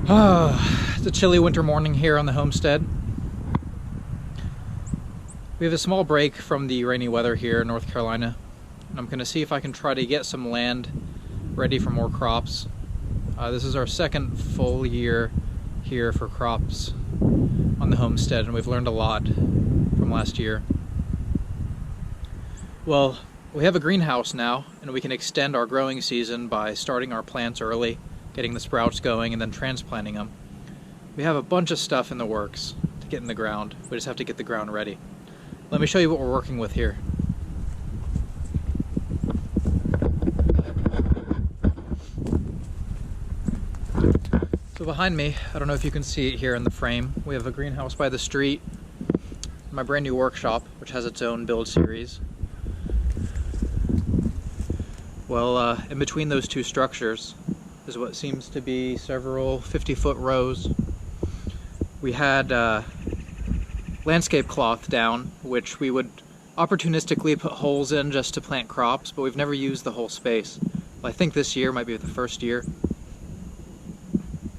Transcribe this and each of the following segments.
It's a chilly winter morning here on the homestead. We have a small break from the rainy weather here in North Carolina, and I'm going to see if I can try to get some land ready for more crops. This is our second full year here for crops on the homestead, and we've learned a lot from last year. Well, we have a greenhouse now, and we can extend our growing season by starting our plants early, getting the sprouts going, and then transplanting them. We have a bunch of stuff in the works to get in the ground. We just have to get the ground ready. Let me show you what we're working with here. So behind me, I don't know if you can see it here in the frame, we have a greenhouse by the street, my brand new workshop, which has its own build series. Well, in between those two structures is what seems to be several 50-foot rows. We had landscape cloth down, which we would opportunistically put holes in just to plant crops, but we've never used the whole space. Well, I think this year might be the first year,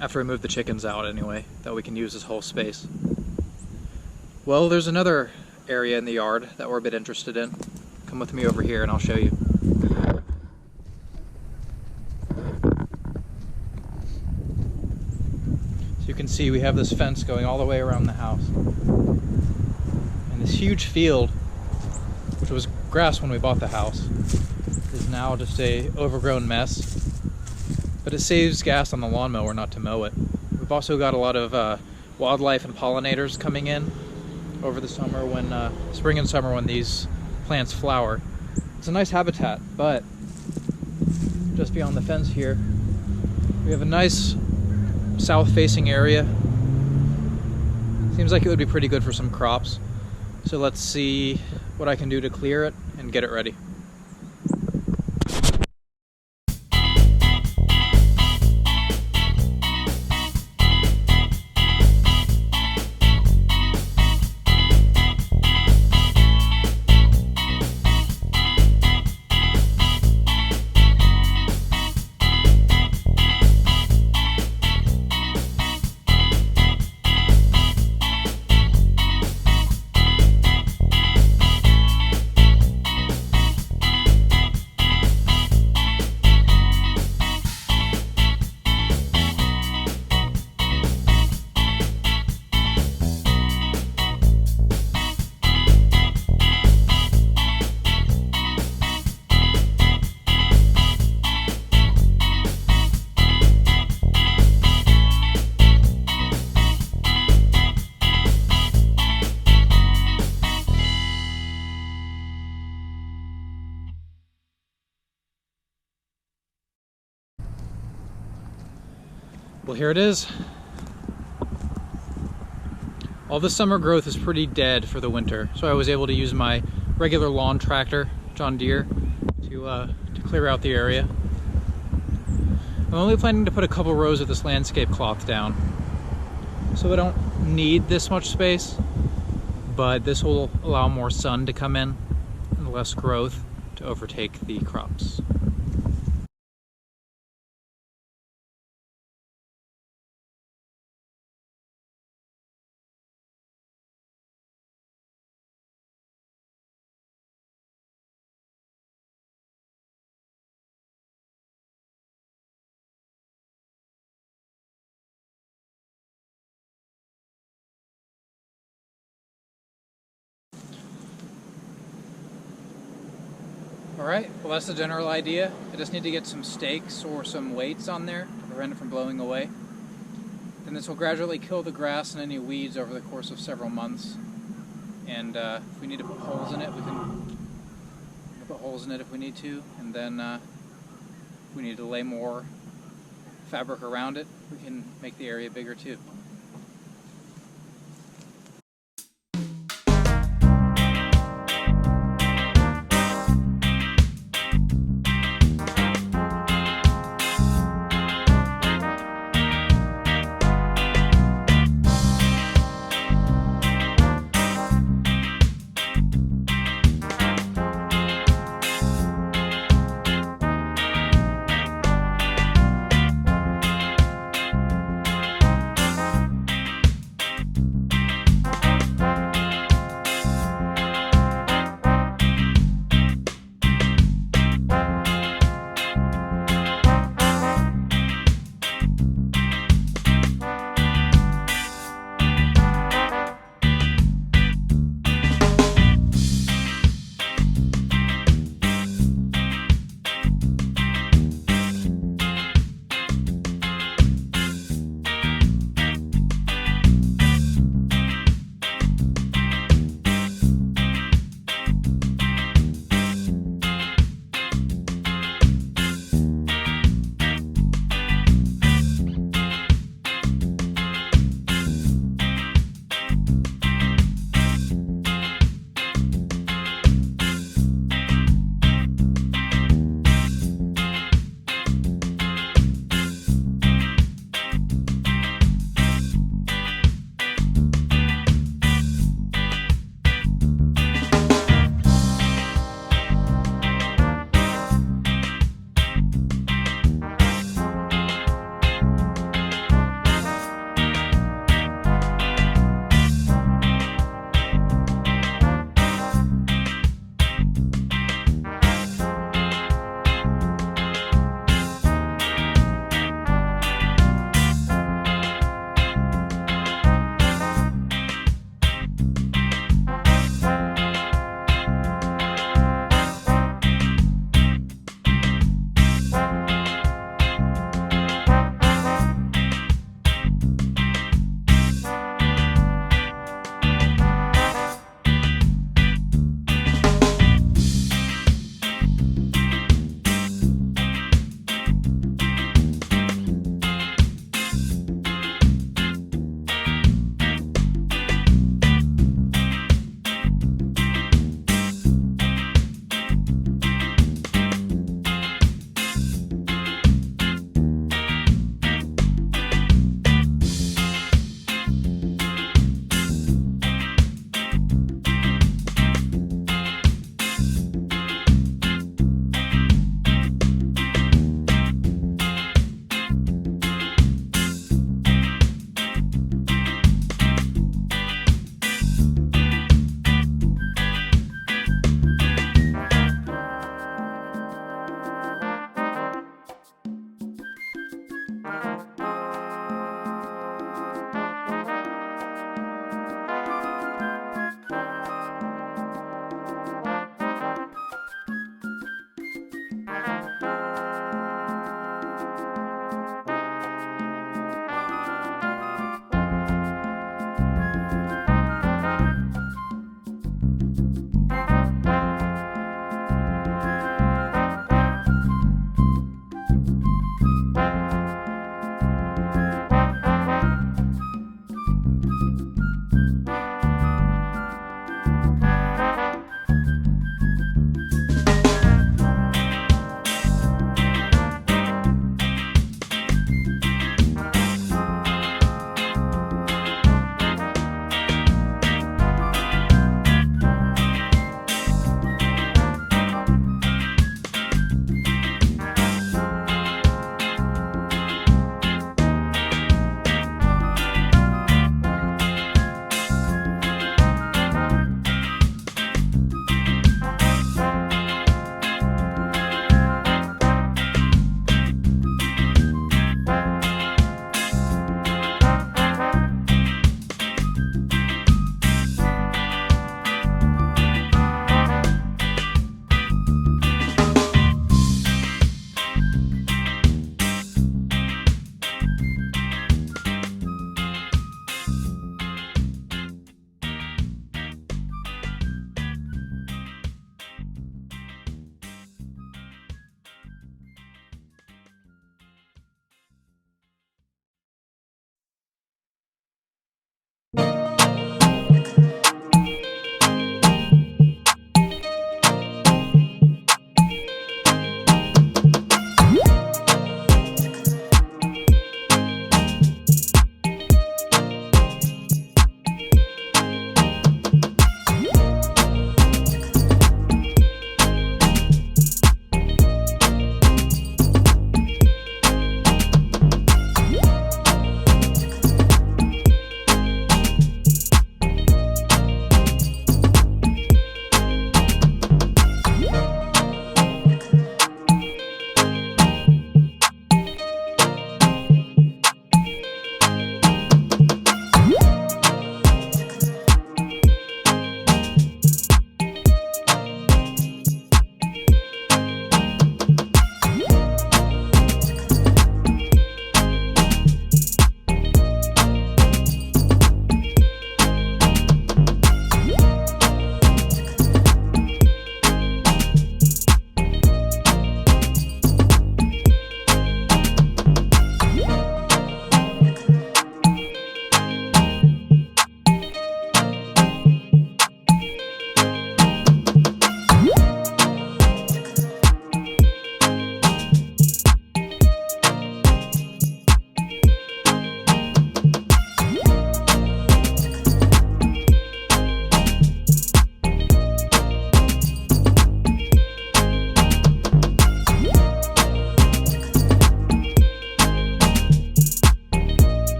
after we move the chickens out anyway, that we can use this whole space. Well, there's another area in the yard that we're a bit interested in. Come with me over here and I'll show you. So you can see we have this fence going all the way around the house. And this huge field, which was grass when we bought the house, is now just a overgrown mess. But it saves gas on the lawnmower not to mow it. We've also got a lot of wildlife and pollinators coming in over the summer, when spring and summer, when these plants flower. It's a nice habitat, but just beyond the fence here, we have a nice south-facing area. Seems like it would be pretty good for some crops. So let's see what I can do to clear it and get it ready. Well, here it is. All the summer growth is pretty dead for the winter, so I was able to use my regular lawn tractor, John Deere, to clear out the area. I'm only planning to put a couple rows of this landscape cloth down, so I don't need this much space, but this will allow more sun to come in and less growth to overtake the crops. Alright, well, that's the general idea. I just need to get some stakes or some weights on there to prevent it from blowing away. Then this will gradually kill the grass and any weeds over the course of several months. And if we need to put holes in it, we can put holes in it if we need to. And then if we need to lay more fabric around it, we can make the area bigger too.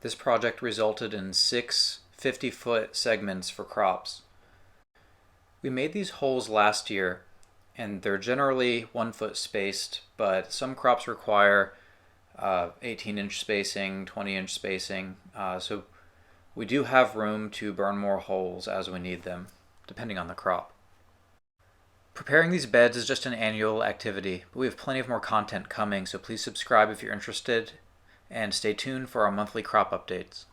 This project resulted in 6 50-foot segments for crops. We made these holes last year, and they're generally 1 foot spaced, but some crops require 18-inch spacing, 20-inch spacing, so we do have room to burn more holes as we need them, depending on the crop. Preparing these beds is just an annual activity, but we have plenty of more content coming, so please subscribe if you're interested, and stay tuned for our monthly crop updates.